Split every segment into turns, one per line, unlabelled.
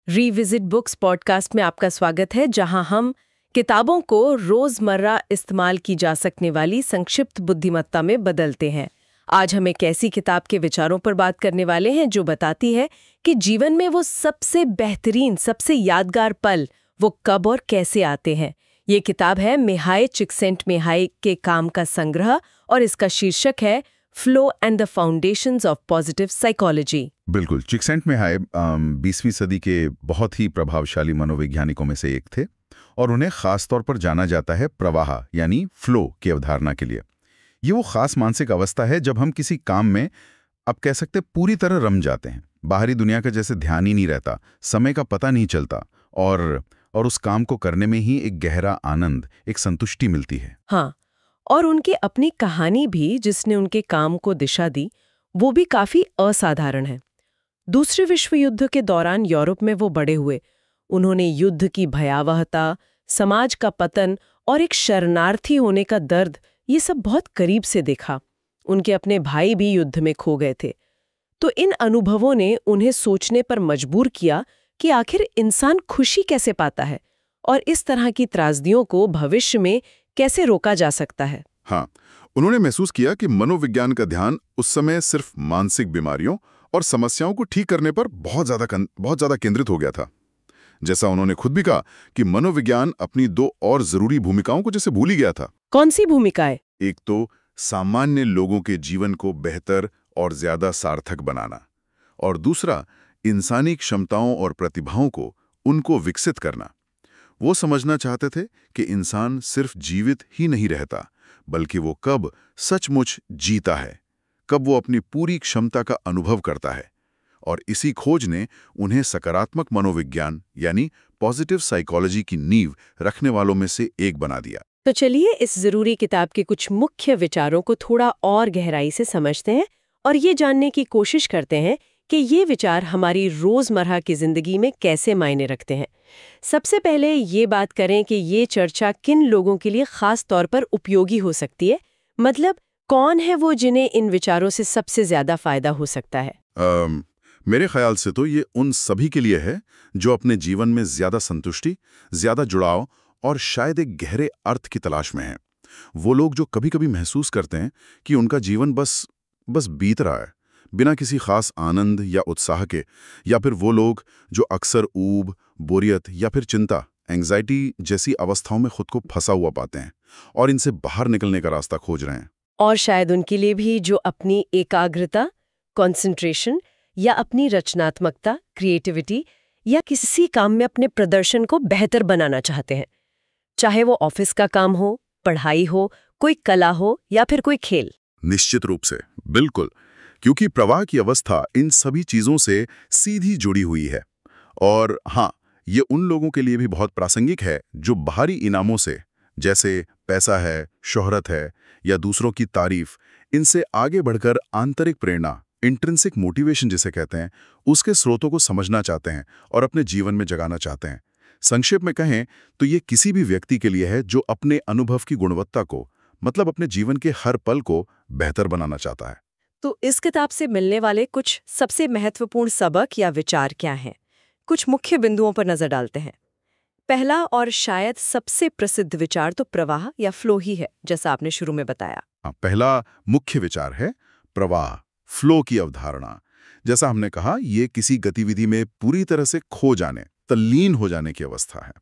Revisit books podcast में आपका स्वागत है, जहां हम किताबों को रोजमर्रा इस्तेमाल की जा सकने वाली संक्षिप्त बुद्धिमत्ता में बदलते हैं। आज हम एक ऐसी किताब के विचारों पर बात करने वाले हैं जो बताती है कि जीवन में वो सबसे बेहतरीन, सबसे यादगार पल वो कब और कैसे आते हैं। ये किताब है मिहाई चिकसेंटमिहाई के काम का संग्रह और इसका शीर्षक है flow and the foundations of positive psychology.
बिल्कुल। चिकसेंटमिहाई 20वीं सदी के बहुत ही प्रभावशाली मनोवैज्ञानिकों में से एक थे और उन्हें खास तौर पर जाना जाता है प्रवाह यानी फ्लो की अवधारणा के लिए। ये वो खास मानसिक अवस्था है जब हम किसी काम में, आप कह सकते, पूरी तरह रम जाते हैं। बाहरी दुनिया का जैसे ध्यान ही नहीं रहता, समय का पता नहीं चलता और उस काम को करने में ही एक गहरा आनंद, एक संतुष्टि मिलती है।
हाँ, और उनकी अपनी कहानी भी जिसने उनके काम को दिशा दी, वो भी काफी असाधारण है। दूसरे विश्व युद्ध के दौरान यूरोप में वो बड़े हुए। उन्होंने युद्ध की भयावहता, समाज का पतन और एक शरणार्थी होने का दर्द, ये सब बहुत करीब से देखा। उनके अपने भाई भी युद्ध में खो गए थे। तो इन अनुभवों ने उन्हें सोचने पर मजबूर किया कि आखिर इंसान खुशी कैसे पाता है और इस तरह की त्रासदियों को भविष्य में कैसे रोका जा सकता है।
हाँ, उन्होंने महसूस किया कि मनोविज्ञान का ध्यान उस समय सिर्फ मानसिक बीमारियों और समस्याओं को ठीक करने पर बहुत ज्यादा केंद्रित हो गया था। जैसा उन्होंने खुद भी कहा कि मनोविज्ञान अपनी दो और जरूरी भूमिकाओं को जैसे भूल ही गया था।
कौन सी भूमिकाएं?
एक तो सामान्य लोगों के जीवन को बेहतर और ज्यादा सार्थक बनाना, और दूसरा इंसानी क्षमताओं और प्रतिभाओं को उनको विकसित करना। वो समझना चाहते थे कि इंसान सिर्फ जीवित ही नहीं रहता, बल्कि वो कब सचमुच जीता है, कब वो अपनी पूरी क्षमता का अनुभव करता है। और इसी खोज ने उन्हें सकारात्मक मनोविज्ञान यानी पॉजिटिव साइकोलॉजी की नींव रखने वालों में से एक बना दिया।
तो चलिए इस जरूरी किताब के कुछ मुख्य विचारों को थोड़ा और गहराई से समझते हैं और ये जानने की कोशिश करते हैं कि ये विचार हमारी रोजमर्रा की जिंदगी में कैसे मायने रखते हैं। सबसे पहले ये बात करें कि ये चर्चा किन लोगों के लिए खास तौर पर उपयोगी हो सकती है, मतलब कौन है वो जिन्हें इन विचारों से सबसे ज्यादा फायदा हो सकता है।
मेरे ख्याल से तो ये उन सभी के लिए है जो अपने जीवन में ज्यादा संतुष्टि, ज्यादा जुड़ाव और शायद एक गहरे अर्थ की तलाश में हैं। वो लोग जो कभी-कभी महसूस करते हैं कि उनका जीवन बस बीत रहा है, बिना किसी खास आनंद या उत्साह के, या फिर वो लोग जो अक्सर ऊब, बोरियत या फिर चिंता, एंग्जाइटी जैसी अवस्थाओं में खुद को फंसा हुआ पाते हैं और इनसे बाहर निकलने का रास्ता खोज रहे हैं।
और शायद उनके लिए भी जो अपनी एकाग्रता, कंसंट्रेशन या अपनी रचनात्मकता, क्रिएटिविटी या किसी काम में अपने प्रदर्शन को बेहतर बनाना चाहते हैं, चाहे वो ऑफिस का काम हो, पढ़ाई हो, कोई कला हो या फिर कोई खेल।
निश्चित रूप से, बिल्कुल, क्योंकि प्रवाह की अवस्था इन सभी चीजों से सीधी जुड़ी हुई है। और हाँ, ये उन लोगों के लिए भी बहुत प्रासंगिक है जो बाहरी इनामों से, जैसे पैसा है, शोहरत है या दूसरों की तारीफ, इनसे आगे बढ़कर आंतरिक प्रेरणा, इंट्रिंसिक मोटिवेशन जिसे कहते हैं, उसके स्रोतों को समझना चाहते हैं और अपने जीवन में जगाना चाहते हैं। संक्षेप में कहें तो ये किसी भी व्यक्ति के लिए है जो अपने अनुभव की गुणवत्ता को, मतलब अपने जीवन के हर पल को बेहतर बनाना चाहता है।
तो इस किताब से मिलने वाले कुछ सबसे महत्वपूर्ण सबक या विचार क्या हैं? कुछ मुख्य बिंदुओं पर नजर डालते हैं। पहला और शायद सबसे प्रसिद्ध विचार तो प्रवाह या फ्लो ही है, जैसा आपने शुरू में बताया।
पहला मुख्य विचार है प्रवाह, फ्लो की अवधारणा। जैसा हमने कहा, ये किसी गतिविधि में पूरी तरह से खो जाने, तल्लीन हो जाने की अवस्था है।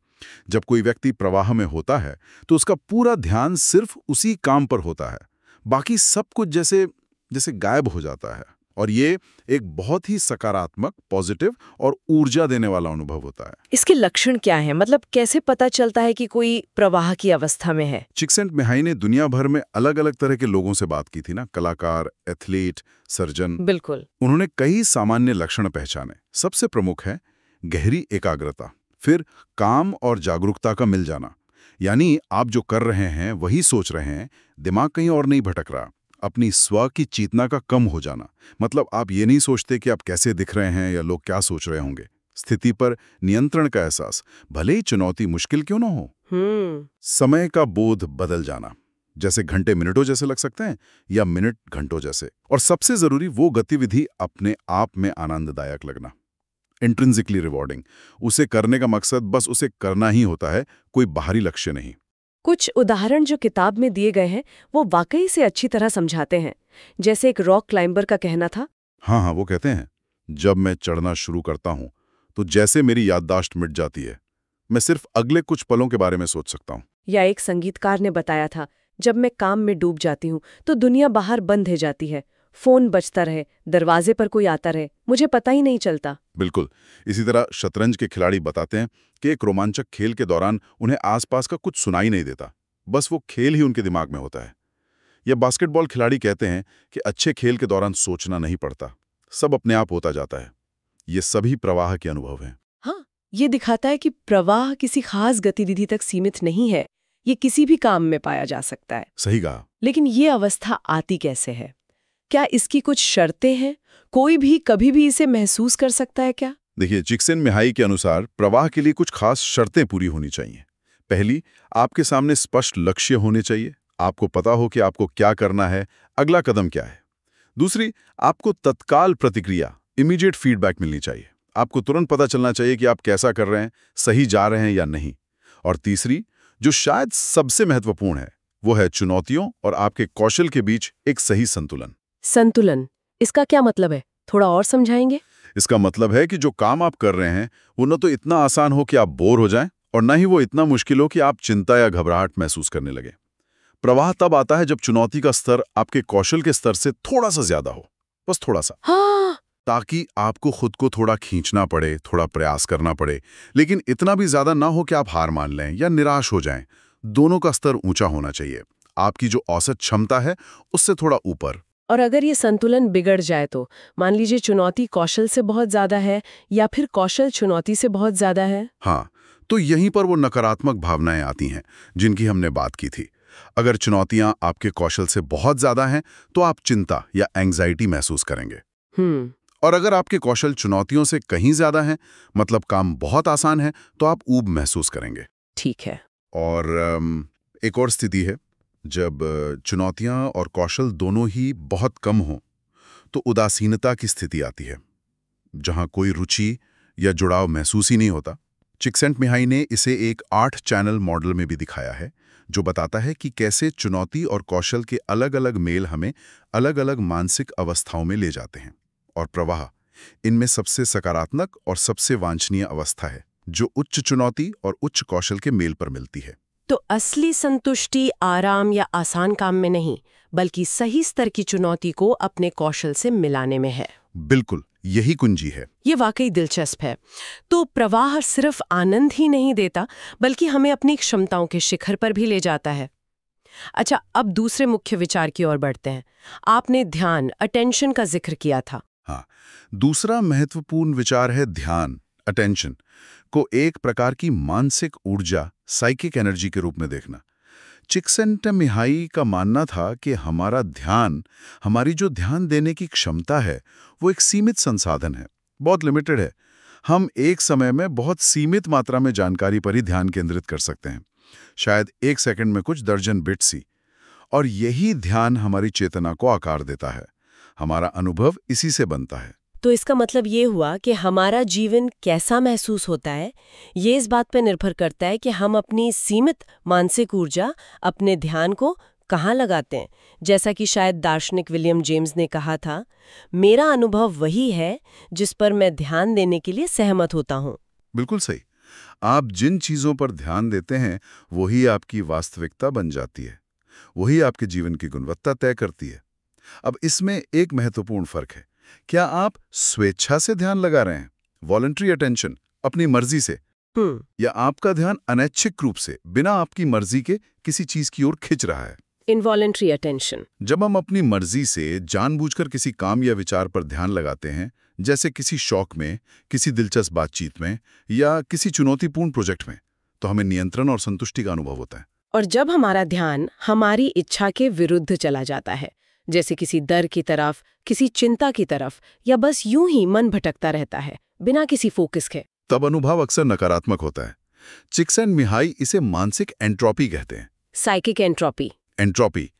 जब कोई व्यक्ति प्रवाह में होता है तो उसका पूरा ध्यान सिर्फ उसी काम पर होता है, बाकी सब कुछ जैसे गायब हो जाता है। और ये एक बहुत ही सकारात्मक, पॉजिटिव और ऊर्जा देने वाला अनुभव होता है।
इसके लक्षण क्या हैं? मतलब कैसे पता चलता है कि कोई प्रवाह की अवस्था में है?
चिकसेंटमिहाई ने दुनिया भर में अलग अलग तरह के लोगों से बात की थी ना, कलाकार, एथलीट, सर्जन।
बिल्कुल।
उन्होंने कई सामान्य लक्षण पहचाने। सबसे प्रमुख है गहरी एकाग्रता, फिर काम और जागरूकता का मिल जाना, यानी आप जो कर रहे हैं वही सोच रहे हैं, दिमाग कहीं और नहीं भटक रहा। अपनी स्व की चेतना का कम हो जाना, मतलब आप ये नहीं सोचते कि आप कैसे दिख रहे हैं या लोग क्या सोच रहे होंगे। स्थिति पर नियंत्रण का एहसास, भले ही चुनौती मुश्किल क्यों ना हो। समय का बोध बदल जाना, जैसे घंटे मिनटों जैसे लग सकते हैं या मिनट घंटों जैसे। और सबसे जरूरी, वो गतिविधि अपने आप में आनंददायक लगना। Intrinsically rewarding. उसे करने का मकसद बस उसे करना ही होता है, कोई बाहरी लक्ष्य नहीं।
कुछ उदाहरण जो किताब में दिए गए हैं वो वाकई से अच्छी तरह समझाते हैं। जैसे एक रॉक क्लाइंबर का कहना था,
हाँ हाँ, वो कहते हैं, जब मैं चढ़ना शुरू करता हूँ तो जैसे मेरी याददाश्त मिट जाती है, मैं सिर्फ अगले कुछ पलों के बारे में सोच सकता हूँ।
या एक संगीतकार ने बताया था, जब मैं काम में डूब जाती हूँ तो दुनिया बाहर बंद हो जाती है, फोन बजता रहे, दरवाजे पर कोई आता रहे, मुझे पता ही नहीं चलता।
बिल्कुल। इसी तरह शतरंज के खिलाड़ी बताते हैं कि एक रोमांचक खेल के दौरान उन्हें आसपास का कुछ सुनाई नहीं देता, बस वो खेल ही उनके दिमाग में होता है। या बास्केटबॉल खिलाड़ी कहते हैं कि अच्छे खेल के दौरान सोचना नहीं पड़ता, सब अपने आप होता जाता है। ये सभी प्रवाह के अनुभव हैं।
हाँ, ये दिखाता है कि प्रवाह किसी खास गतिविधि तक सीमित नहीं है, ये किसी भी काम में पाया जा सकता है।
सही कहा।
लेकिन ये अवस्था आती कैसे है? क्या इसकी कुछ शर्तें हैं? कोई भी कभी भी इसे महसूस कर सकता है क्या?
देखिए, चिक्सेन-मिहाई के अनुसार प्रवाह के लिए कुछ खास शर्तें पूरी होनी चाहिए। पहली, आपके सामने स्पष्ट लक्ष्य होने चाहिए, आपको पता हो कि आपको क्या करना है, अगला कदम क्या है। दूसरी, आपको तत्काल प्रतिक्रिया, इमीडिएट फीडबैक मिलनी चाहिए। आपको तुरंत पता चलना चाहिए कि आप कैसा कर रहे हैं, सही जा रहे हैं या नहीं। और तीसरी, जो शायद सबसे महत्वपूर्ण है, वो है चुनौतियों और आपके कौशल के बीच एक सही संतुलन।
संतुलन, इसका क्या मतलब है? थोड़ा और समझाएंगे?
इसका मतलब है कि जो काम आप कर रहे हैं वो न तो इतना आसान हो कि आप बोर हो जाएं और न ही वो इतना मुश्किल हो कि आप चिंता या घबराहट महसूस करने लगे। प्रवाह तब आता है जब चुनौती का स्तर आपके कौशल के स्तर से थोड़ा सा ज्यादा हो, बस थोड़ा सा,
हाँ,
ताकि आपको खुद को थोड़ा खींचना पड़े, थोड़ा प्रयास करना पड़े, लेकिन इतना भी ज्यादा ना हो कि आप हार मान लें या निराश हो जाएं। दोनों का स्तर ऊंचा होना चाहिए, आपकी जो औसत क्षमता है उससे थोड़ा ऊपर।
और अगर ये संतुलन बिगड़ जाए तो मान लीजिए चुनौती कौशल से बहुत ज्यादा है या फिर कौशल चुनौती से बहुत ज्यादा है।
हाँ, तो यहीं पर वो नकारात्मक भावनाएं आती हैं जिनकी हमने बात की थी। अगर चुनौतियां आपके कौशल से बहुत ज्यादा हैं तो आप चिंता या एंग्जाइटी महसूस करेंगे। और अगर आपके कौशल चुनौतियों से कहीं ज्यादा हैं, मतलब काम बहुत आसान है, तो आप ऊब महसूस करेंगे।
ठीक है।
और एक और स्थिति है, जब चुनौतियां और कौशल दोनों ही बहुत कम हों तो उदासीनता की स्थिति आती है, जहां कोई रुचि या जुड़ाव महसूस ही नहीं होता। चिक्सेंट-मिहाई ने इसे एक 8 चैनल मॉडल में भी दिखाया है, जो बताता है कि कैसे चुनौती और कौशल के अलग-अलग मेल हमें अलग-अलग मानसिक अवस्थाओं में ले जाते हैं। और प्रवाह इनमें सबसे सकारात्मक और सबसे वांछनीय अवस्था है, जो उच्च चुनौती और उच्च कौशल के मेल पर मिलती है।
तो असली संतुष्टि आराम या आसान काम में नहीं, बल्कि सही स्तर की चुनौती को अपने कौशल से मिलाने में है।
बिल्कुल, यही कुंजी है।
ये वाकई दिलचस्प है। तो प्रवाह सिर्फ आनंद ही नहीं देता, बल्कि हमें अपनी क्षमताओं के शिखर पर भी ले जाता है। अच्छा, अब दूसरे मुख्य विचार की ओर बढ़ते हैं। आपने ध्यान, अटेंशन का जिक्र किया था।
हाँ, दूसरा महत्वपूर्ण विचार है ध्यान, अटेंशन को एक प्रकार की मानसिक ऊर्जा, साइकिक एनर्जी के रूप में देखना। चिक्सेंट-मिहाई का मानना था कि हमारा ध्यान, हमारी जो ध्यान देने की क्षमता है, वो एक सीमित संसाधन है, बहुत लिमिटेड है। हम एक समय में बहुत सीमित मात्रा में जानकारी पर ही ध्यान केंद्रित कर सकते हैं, शायद एक सेकंड में कुछ दर्जन बिट्स ही। और यही ध्यान हमारी चेतना को आकार देता है, हमारा अनुभव इसी से बनता है।
तो इसका मतलब ये हुआ कि हमारा जीवन कैसा महसूस होता है, ये इस बात पर निर्भर करता है कि हम अपनी सीमित मानसिक ऊर्जा, अपने ध्यान को कहाँ लगाते हैं। जैसा कि शायद दार्शनिक विलियम जेम्स ने कहा था, मेरा अनुभव वही है जिस पर मैं ध्यान देने के लिए सहमत होता हूँ।
बिल्कुल सही। आप जिन चीजों पर ध्यान देते हैं, वही आपकी वास्तविकता बन जाती है, वही आपके जीवन की गुणवत्ता तय करती है। अब इसमें एक महत्वपूर्ण फर्क है, क्या आप स्वेच्छा से ध्यान लगा रहे हैं, वॉलंटरी अटेंशन, अपनी मर्जी से, या आपका ध्यान अनैच्छिक रूप से, बिना आपकी मर्जी के किसी चीज की ओर खिंच रहा है।
Involuntary attention.
जब हम अपनी मर्जी से जानबूझकर किसी काम या विचार पर ध्यान लगाते हैं, जैसे किसी शौक में, किसी दिलचस्प बातचीत में या किसी चुनौतीपूर्ण प्रोजेक्ट में, तो हमें नियंत्रण और संतुष्टि का अनुभव होता है।
और जब हमारा ध्यान हमारी इच्छा के विरुद्ध चला जाता है, जैसे किसी डर की तरफ, किसी चिंता की तरफ, या बस यूं ही मन भटकता रहता है बिना किसी फोकस के,
तब अनुभव अक्सर नकारात्मक होता है। चिक्सेंट-मिहाई इसे मानसिक एंट्रोपी कहते हैं।
Psychic entropy.
एंट्रोपी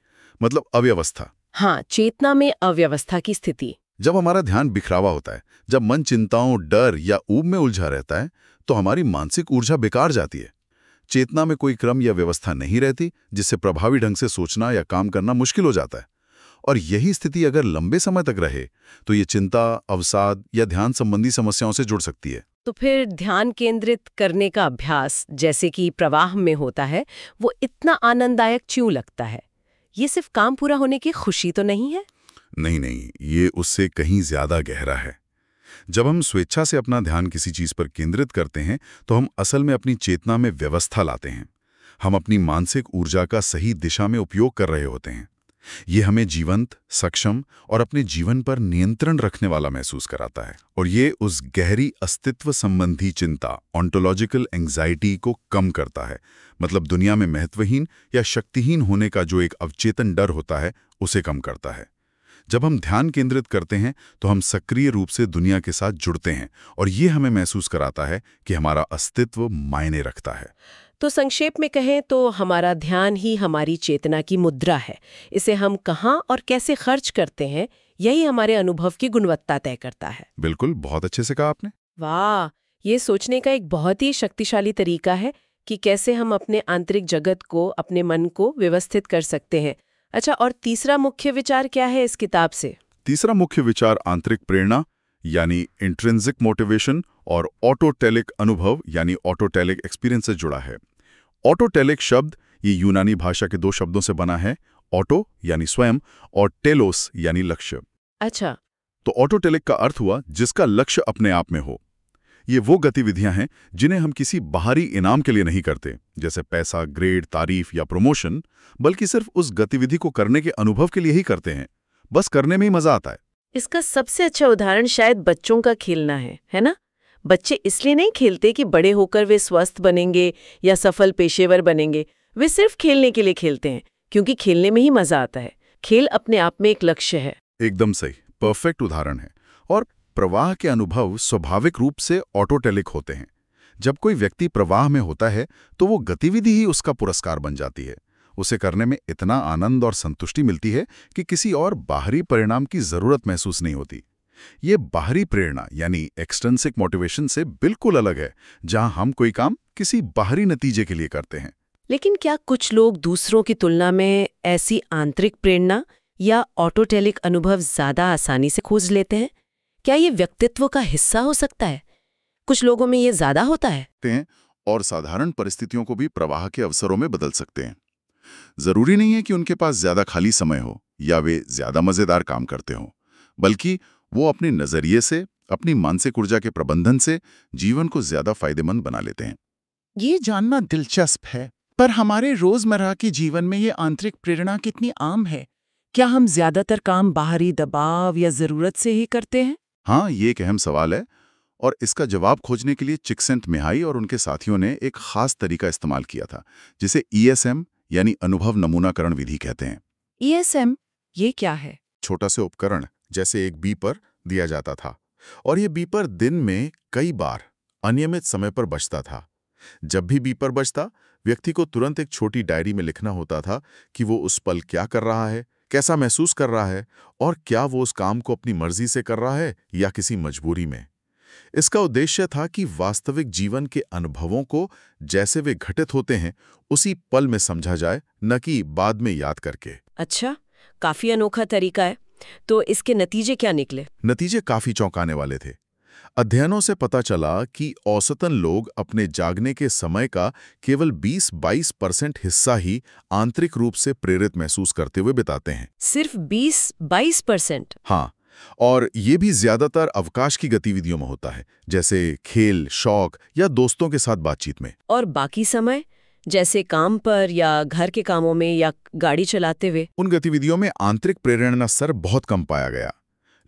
मतलब अव्यवस्था।
हाँ, चेतना में अव्यवस्था की स्थिति।
जब हमारा ध्यान बिखरावा होता है, जब मन चिंताओं, डर या ऊब में उलझा रहता है, तो हमारी मानसिक ऊर्जा बेकार जाती है। चेतना में कोई क्रम या व्यवस्था नहीं रहती, जिससे प्रभावी ढंग से सोचना या काम करना मुश्किल हो जाता है। और यही स्थिति अगर लंबे समय तक रहे तो ये चिंता, अवसाद या ध्यान संबंधी समस्याओं से जुड़ सकती है।
तो फिर ध्यान केंद्रित करने का अभ्यास, जैसे कि प्रवाह में होता है, वो इतना आनंददायक क्यों लगता है? ये सिर्फ काम पूरा होने की खुशी तो नहीं है?
नहीं, ये उससे कहीं ज्यादा गहरा है। जब हम स्वेच्छा से अपना ध्यान किसी चीज पर केंद्रित करते हैं तो हम असल में अपनी चेतना में व्यवस्था लाते हैं। हम अपनी मानसिक ऊर्जा का सही दिशा में उपयोग कर रहे होते हैं। ये हमें जीवंत, सक्षम और अपने जीवन पर नियंत्रण रखने वाला महसूस कराता है। और ये उस गहरी अस्तित्व संबंधी चिंता, ऑन्टोलॉजिकल एंग्जाइटी को कम करता है। मतलब दुनिया में महत्वहीन या शक्तिहीन होने का जो एक अवचेतन डर होता है, उसे कम करता है। जब हम ध्यान केंद्रित करते हैं तो हम सक्रिय रूप से दुनिया के साथ जुड़ते हैं और ये हमें महसूस कराता है कि हमारा अस्तित्व मायने रखता है।
तो संक्षेप में कहें तो हमारा ध्यान ही हमारी चेतना की मुद्रा है। इसे हम कहाँ और कैसे खर्च करते हैं, यही हमारे अनुभव की गुणवत्ता तय करता है।
बिल्कुल, बहुत अच्छे से कहा आपने।
वाह, ये सोचने का एक बहुत ही शक्तिशाली तरीका है कि कैसे हम अपने आंतरिक जगत को, अपने मन को व्यवस्थित कर सकते हैं। अच्छा, और तीसरा मुख्य विचार क्या है इस किताब से?
तीसरा मुख्य विचार आंतरिक प्रेरणा यानी इंट्रिंसिक मोटिवेशन और ऑटोटेलिक अनुभव यानी ऑटोटेलिक एक्सपीरियंस से जुड़ा है। ऑटोटेलिक शब्द ये यूनानी भाषा के 2 शब्दों से बना है, ऑटो यानी स्वयं और टेलोस यानी लक्ष्य।
अच्छा,
तो ऑटोटेलिक का अर्थ हुआ जिसका लक्ष्य अपने आप में हो। ये वो गतिविधियां हैं जिन्हें हम किसी बाहरी इनाम के लिए नहीं करते, जैसे पैसा, ग्रेड, तारीफ या प्रमोशन, बल्कि सिर्फ उस गतिविधि को करने के अनुभव के लिए ही करते हैं। बस करने में ही मजा आता है।
इसका सबसे अच्छा उदाहरण शायद बच्चों का खेलना है ना? बच्चे इसलिए नहीं खेलते कि बड़े होकर वे स्वस्थ बनेंगे या सफल पेशेवर बनेंगे। वे सिर्फ खेलने के लिए खेलते हैं, क्योंकि खेलने में ही मजा आता है। खेल अपने आप में एक लक्ष्य है।
एकदम सही, परफेक्ट उदाहरण है। और प्रवाह के अनुभव स्वाभाविक रूप से ऑटोटेलिक होते हैं। जब कोई व्यक्ति प्रवाह में होता है तो वो गतिविधि ही उसका पुरस्कार बन जाती है। उसे करने में इतना आनंद और संतुष्टि मिलती है कि किसी और बाहरी परिणाम की जरूरत महसूस नहीं होती। ये बाहरी प्रेरणा यानी एक्सट्रिंसिक मोटिवेशन से बिल्कुल अलग है, जहां हम कोई काम किसी बाहरी नतीजे के लिए करते हैं।
लेकिन क्या कुछ लोग दूसरों की तुलना में ऐसी आंतरिक प्रेरणा या ऑटोटेलिक अनुभव ज्यादा आसानी से खोज लेते हैं? क्या ये व्यक्तित्व का हिस्सा हो सकता है? कुछ लोगों में ये ज्यादा होता है
और साधारण परिस्थितियों को भी प्रवाह के अवसरों में बदल सकते हैं। जरूरी नहीं है कि उनके पास ज्यादा खाली समय हो या वे ज्यादा मजेदार काम करते हों, बल्कि वो अपने नजरिए से, अपनी मानसिक ऊर्जा के प्रबंधन से जीवन को ज्यादा फायदेमंद बना लेते हैं।
ये जानना दिलचस्प है, पर हमारे रोजमर्रा के जीवन में ये आंतरिक प्रेरणा कितनी आम है? क्या हम ज्यादातर काम बाहरी दबाव या जरूरत से ही करते हैं?
हाँ, ये एक अहम सवाल है और इसका जवाब खोजने के लिए चिक्सेंटमिहाई और उनके साथियों ने एक खास तरीका इस्तेमाल किया था, जिसे ESM यानी अनुभव नमूनाकरण विधि कहते हैं।
ESM ये क्या है?
छोटा से उपकरण जैसे एक बीपर दिया जाता था और ये बीपर दिन में कई बार अनियमित समय पर बजता था। जब भी बीपर बजता, व्यक्ति को तुरंत एक छोटी डायरी में लिखना होता था कि वो उस पल क्या कर रहा है, कैसा महसूस कर रहा है और क्या वो उस काम को अपनी मर्जी से कर रहा है या किसी मजबूरी में। इसका उद्देश्य था कि वास्तविक जीवन के अनुभवों को जैसे वे घटित होते हैं उसी पल में समझा जाए, न कि बाद में याद करके।
अच्छा, काफी अनोखा तरीका है। तो इसके नतीजे क्या निकले?
नतीजे काफी चौंकाने वाले थे। अध्ययनों से पता चला कि औसतन लोग अपने जागने के समय का केवल 20-22% हिस्सा ही आंतरिक रूप से प्रेरित महसूस करते हुए बिताते हैं।
सिर्फ 20-22%?
हाँ, और ये भी ज्यादातर अवकाश की गतिविधियों में होता है, जैसे खेल, शौक या दोस्तों के साथ बातचीत में।
और बाकी समय, जैसे काम पर या घर के कामों में या गाड़ी चलाते हुए?
उन गतिविधियों में आंतरिक प्रेरणा स्तर बहुत कम पाया गया।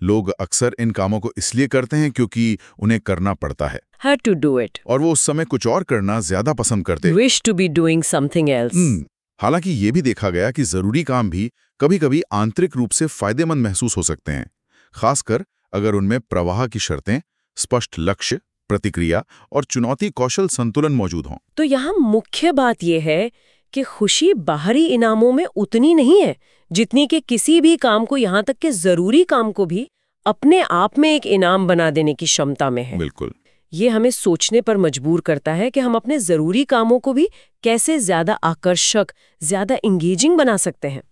लोग अक्सर इन कामों को इसलिए करते हैं क्योंकि उन्हें करना पड़ता है,
Had to do it.
और वो उस समय कुछ और करना ज्यादा पसंद करते।
Wish to be doing something else.
हालांकि ये भी देखा गया कि जरूरी काम भी कभी-कभी आंतरिक रूप से फायदेमंद महसूस हो सकते हैं, खासकर अगर उनमें प्रवाह की शर्तें, स्पष्ट लक्ष्य, प्रतिक्रिया और चुनौती कौशल संतुलन मौजूद हों।
तो यहाँ मुख्य बात यह है कि खुशी बाहरी इनामों में उतनी नहीं है जितनी कि किसी भी काम को, यहाँ तक कि जरूरी काम को भी अपने आप में एक इनाम बना देने की क्षमता में है।
बिल्कुल।
ये हमें सोचने पर मजबूर करता है कि हम अपने जरूरी कामों को भी कैसे ज्यादा आकर्षक, ज्यादा इंगेजिंग बना सकते हैं।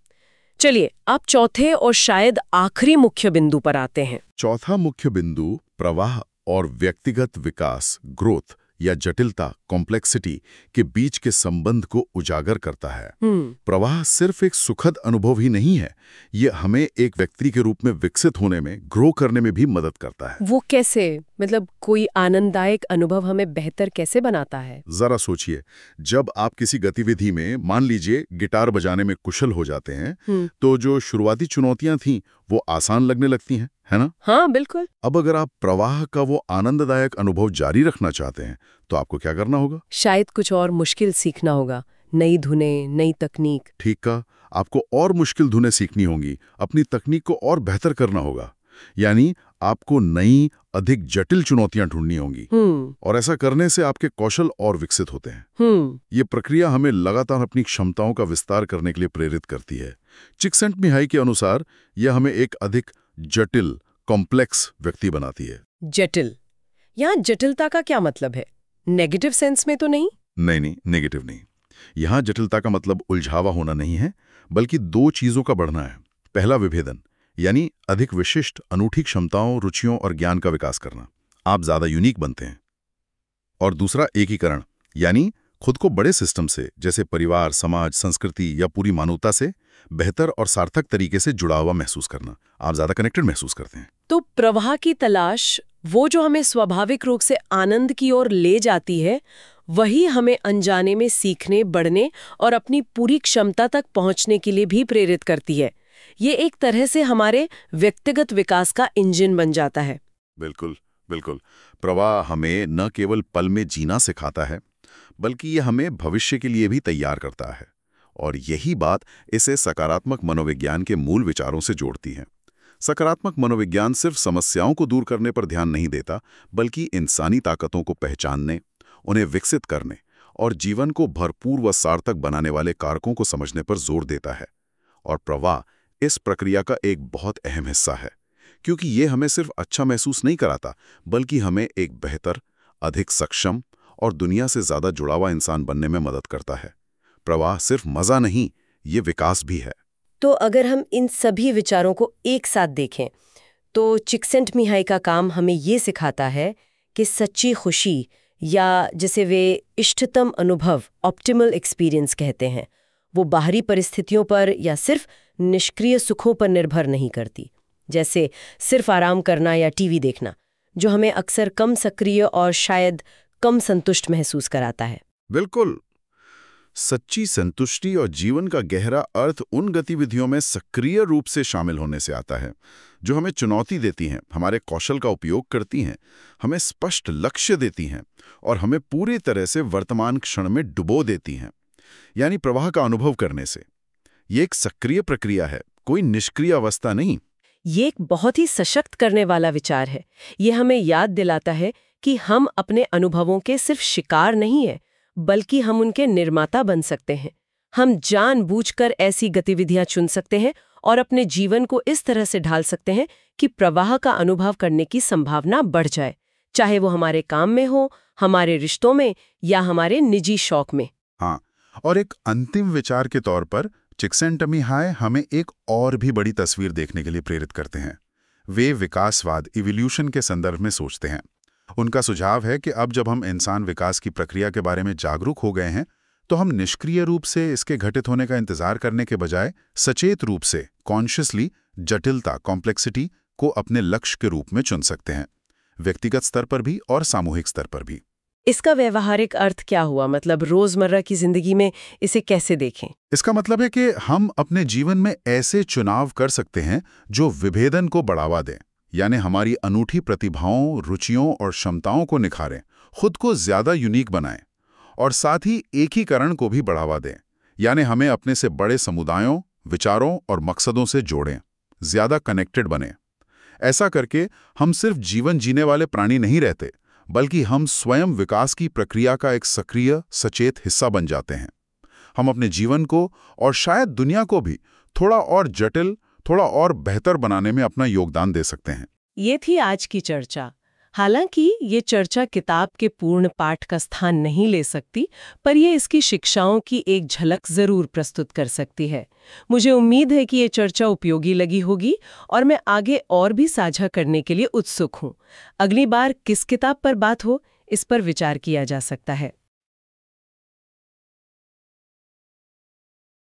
चलिए, आप चौथे और शायद आखिरी मुख्य बिंदु पर आते हैं।
चौथा मुख्य बिंदु प्रवाह और व्यक्तिगत विकास, ग्रोथ या जटिलता, कॉम्प्लेक्सिटी के बीच के संबंध को उजागर करता है। प्रवाह सिर्फ एक सुखद अनुभव ही नहीं है, ये हमें एक व्यक्ति के रूप में विकसित होने में, ग्रो करने में भी मदद करता है।
वो कैसे? मतलब कोई आनंददायक अनुभव हमें बेहतर कैसे बनाता है?
जरा सोचिए, जब आप किसी गतिविधि में, मान लीजिए गिटार बजाने में कुशल हो जाते हैं, तो जो शुरुआती चुनौतियां थीं वो आसान लगने लगती हैं, है ना?
हाँ, बिल्कुल।
अब अगर आप प्रवाह का वो आनंददायक अनुभव जारी रखना चाहते हैं तो आपको क्या करना होगा?
शायद कुछ और मुश्किल सीखना होगा, नई धुनें, नई तकनीक।
ठीक का, आपको और मुश्किल धुनें सीखनी होंगी, अपनी तकनीक को और बेहतर करना होगा। यानी आपको नई, अधिक जटिल चुनौतियां ढूंढनी होंगी। और ऐसा करने से आपके कौशल और विकसित होते हैं। ये प्रक्रिया हमें लगातार अपनी क्षमताओं का विस्तार करने के लिए प्रेरित करती है। चिक्सेंटमिहाई के अनुसार यह हमें एक अधिक जटिल, कॉम्प्लेक्स व्यक्ति बनाती है।
जटिल, यहाँ जटिलता का क्या मतलब है? नेगेटिव सेंस में तो नहीं?
नहीं, नेगेटिव नहीं। यहाँ जटिलता का मतलब उलझावा होना नहीं है, बल्कि दो चीजों का बढ़ना है। पहला, विभेदन, यानी अधिक विशिष्ट, अनूठी क्षमताओं, रुचियों और ज्ञान का विकास करना। आप ज्यादा यूनिक बनते हैं। और दूसरा, एकीकरण, यानी खुद को बड़े सिस्टम से, जैसे परिवार, समाज, संस्कृति या पूरी मानवता से बेहतर और सार्थक तरीके से जुड़ा हुआ महसूस करना। आप ज्यादा कनेक्टेड महसूस करते हैं।
तो प्रवाह की तलाश, वो जो हमें स्वाभाविक रूप से आनंद की ओर ले जाती है, वही हमें अनजाने में सीखने, बढ़ने और अपनी पूरी क्षमता तक पहुंचने के लिए भी प्रेरित करती है। ये एक तरह से हमारे व्यक्तिगत विकास का इंजन बन जाता है।
बिल्कुल, बिल्कुल। प्रवाह हमें न केवल पल में जीना सिखाता है, बल्कि ये हमें भविष्य के लिए भी तैयार करता है। और यही बात इसे सकारात्मक मनोविज्ञान के मूल विचारों से जोड़ती है। सकारात्मक मनोविज्ञान सिर्फ समस्याओं को दूर करने पर ध्यान नहीं देता, बल्कि इंसानी ताकतों को पहचानने, उन्हें विकसित करने और जीवन को भरपूर व सार्थक बनाने वाले कारकों को समझने पर जोर देता है। और प्रवाह इस प्रक्रिया का एक बहुत अहम हिस्सा है, क्योंकि ये हमें सिर्फ अच्छा महसूस नहीं कराता, बल्कि हमें एक बेहतर, अधिक सक्षम और दुनिया से ज्यादा जुड़ा हुआ इंसान बनने में मदद करता है। प्रवाह सिर्फ मजा नहीं, ये विकास भी है।
तो अगर हम इन सभी विचारों को एक साथ देखें, तो चिक्सेंटमिहाई का काम हमें ये सिखाता है कि सच्ची खुशी, या जिसे वे इष्टतम अनुभव, ऑप्टिमल एक्सपीरियंस कहते हैं, वो बाहरी परिस्थितियों पर या सिर्फ निष्क्रिय सुखों पर निर्भर नहीं करती, जैसे सिर्फ आराम करना या टीवी देखना, जो हमें अक्सर कम सक्रिय और शायद कम संतुष्ट महसूस कराता है।
बिल्कुल। सच्ची संतुष्टि और जीवन का गहरा अर्थ उन गतिविधियों में सक्रिय रूप से शामिल होने से आता है, जो हमें चुनौती देती हैं, हमारे कौशल का उपयोग करती हैं, हमें स्पष्ट लक्ष्य देती हैं और हमें पूरी तरह से वर्तमान क्षण में डुबो देती हैं। यानी प्रवाह का अनुभव करने से ये एक सक्रिय प्रक्रिया है, कोई निष्क्रिय अवस्था नहीं।
ये एक बहुत ही सशक्त करने वाला विचार है। ये हमें याद दिलाता है कि हम अपने अनुभवों के सिर्फ शिकार नहीं है, बल्कि हम उनके निर्माता बन सकते हैं। हम जानबूझकर ऐसी गतिविधियां चुन सकते हैं और अपने जीवन को इस तरह से ढाल सकते हैं कि प्रवाह का अनुभव करने की संभावना बढ़ जाए, चाहे वो हमारे काम में हो, हमारे रिश्तों में या हमारे निजी शौक में।
हाँ, और एक अंतिम विचार के तौर पर चिक्सेंटमिहाई हमें एक और भी बड़ी तस्वीर देखने के लिए प्रेरित करते हैं। वे विकासवाद, इवोल्यूशन के संदर्भ में सोचते हैं। उनका सुझाव है कि अब जब हम इंसान विकास की प्रक्रिया के बारे में जागरूक हो गए हैं, तो हम निष्क्रिय रूप से इसके घटित होने का इंतजार करने के बजाय सचेत रूप से, कॉन्शियसली, जटिलता, कॉम्प्लेक्सिटी को अपने लक्ष्य के रूप में चुन सकते हैं, व्यक्तिगत स्तर पर भी और सामूहिक स्तर पर भी।
इसका व्यवहारिक अर्थ क्या हुआ? मतलब रोजमर्रा की जिंदगी में इसे कैसे देखें?
इसका मतलब है कि हम अपने जीवन में ऐसे चुनाव कर सकते हैं जो विभेदन को बढ़ावा दें, यानी हमारी अनूठी प्रतिभाओं, रुचियों और क्षमताओं को निखारें, खुद को ज्यादा यूनिक बनाएं और साथ ही एकीकरण को भी बढ़ावा दें, यानी हमें अपने से बड़े समुदायों, विचारों और मकसदों से जोड़ें, ज्यादा कनेक्टेड बनें। ऐसा करके हम सिर्फ जीवन जीने वाले प्राणी नहीं रहते, बल्कि हम स्वयं विकास की प्रक्रिया का एक सक्रिय, सचेत हिस्सा बन जाते हैं। हम अपने जीवन को और शायद दुनिया को भी थोड़ा और जटिल, थोड़ा और बेहतर बनाने में अपना योगदान दे सकते हैं।
ये थी आज की चर्चा। हालांकि ये चर्चा किताब के पूर्ण पाठ का स्थान नहीं ले सकती, पर ये इसकी शिक्षाओं की एक झलक जरूर प्रस्तुत कर सकती है। मुझे उम्मीद है कि ये चर्चा उपयोगी लगी होगी और मैं आगे और भी साझा करने के लिए उत्सुक हूँ। अगली बार किस किताब पर बात हो, इस पर विचार किया जा सकता है।